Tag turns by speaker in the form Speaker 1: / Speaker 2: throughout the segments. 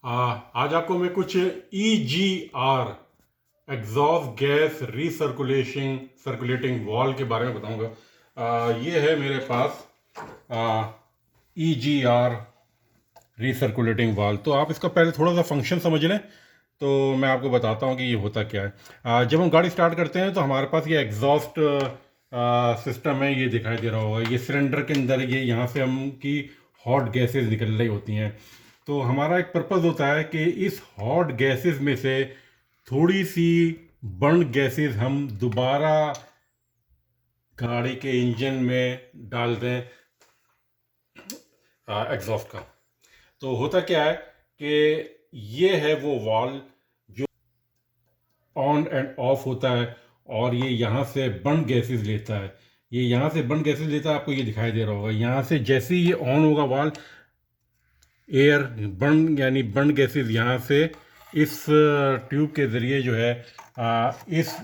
Speaker 1: आज आपको मैं कुछ EGR exhaust gas circulating wall के बारे में बताऊंगा। ये है मेरे पास EGR रीसर्कुलेटिंग वाल। तो आप इसका पहले थोड़ा सा फंक्शन समझ लें तो मैं आपको बताता हूँ कि ये होता क्या है। जब हम गाड़ी स्टार्ट करते हैं तो हमारे पास ये एग्जॉस्ट सिस्टम है, ये दिखाई दे रहा होगा। ये सिलेंडर के अंदर ये यहाँ से हम की हॉट गैसेस निकल रही होती हैं। तो हमारा एक पर्पज़ होता है कि इस हॉट गैसेस में से थोड़ी सी बर्न गैसेस हम दोबारा गाड़ी के इंजन में डाल दें एग्जॉस्ट का। तो होता क्या है कि ये है वो वाल्व जो ऑन एंड ऑफ होता है और ये यहाँ से बर्न गैसेस लेता है। ये यहाँ से बर्न गैसेस लेता है, आपको ये दिखाई दे रहा होगा। यहाँ से जैसे ही ये ऑन होगा वाल्व, एयर बर्न यानी बर्न गैसेस यहाँ से इस ट्यूब के ज़रिए जो है इस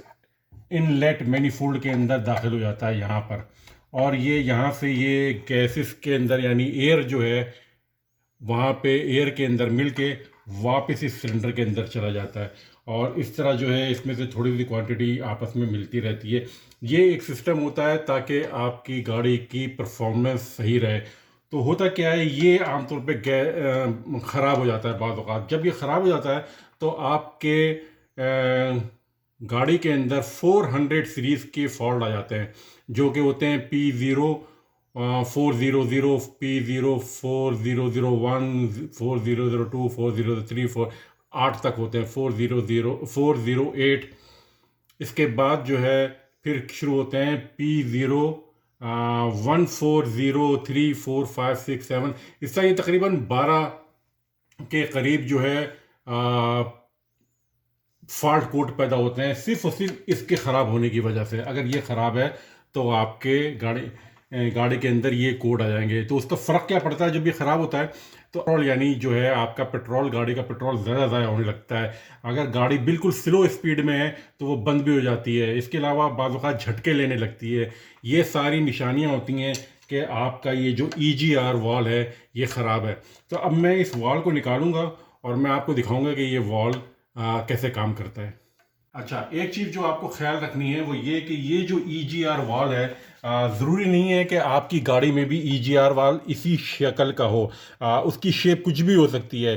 Speaker 1: इनलेट मैनिफोल्ड के अंदर दाखिल हो जाता है यहाँ पर। और ये यहाँ से ये गैसेस के अंदर यानी एयर जो है वहाँ पे एयर के अंदर मिलके वापस इस सिलेंडर के अंदर चला जाता है। और इस तरह जो है इसमें से थोड़ी सी क्वांटिटी आपस में मिलती रहती है। ये एक सिस्टम होता है ताकि आपकी गाड़ी की परफॉर्मेंस सही रहे। तो होता क्या है, ये आमतौर पे ख़राब हो जाता है बाज़ औक़ात। जब ये ख़राब हो जाता है तो आपके गाड़ी के अंदर 400 सीरीज़ के फॉल्ट आ जाते हैं, जो कि होते हैं P0 400, P0 4001, 4002, 4003, 8 तक होते हैं, 400, 408। इसके बाद जो है फिर शुरू होते हैं P0 140, 3, 4, 5, 6, 7। इस तरह ये तकरीबन 12 के करीब जो है फॉल्ट कोड पैदा होते हैं, सिर्फ और सिर्फ इसके ख़राब होने की वजह से। अगर ये ख़राब है तो आपके गाड़ी के अंदर ये कोड आ जाएंगे। तो उसका फ़र्क क्या पड़ता है जब ये ख़राब होता है तो पेट्रोल यानी जो है आपका पेट्रोल, गाड़ी का पेट्रोल ज़्यादा ज़ाया होने लगता है। अगर गाड़ी बिल्कुल स्लो स्पीड में है तो वो बंद भी हो जाती है। इसके अलावा बाज़ औक़ात झटके लेने लगती है। ये सारी निशानियाँ होती हैं कि आपका ये जो EGR वॉल है ये ख़राब है। तो अब मैं इस वॉल को निकालूंगा और मैं आपको दिखाऊंगा कि ये वॉल कैसे काम करता है। अच्छा, एक चीज़ जो आपको ख्याल रखनी है वो ये कि ये जो EGR वाल है, ज़रूरी नहीं है कि आपकी गाड़ी में भी EGR वाल इसी शक्ल का हो। उसकी शेप कुछ भी हो सकती है।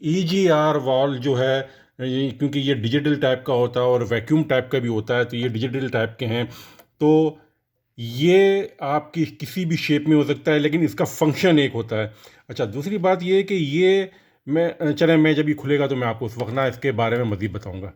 Speaker 1: EGR वाल जो है क्योंकि ये डिजिटल टाइप का होता है और वैक्यूम टाइप का भी होता है, तो ये डिजिटल टाइप के हैं। तो ये आपकी किसी भी शेप में हो सकता है, लेकिन इसका फंक्शन एक होता है। अच्छा, दूसरी बात ये है कि ये मैं जब ये खुलेगा तो मैं आपको उस वक्त ना इसके बारे में मज़ीद बताऊँगा।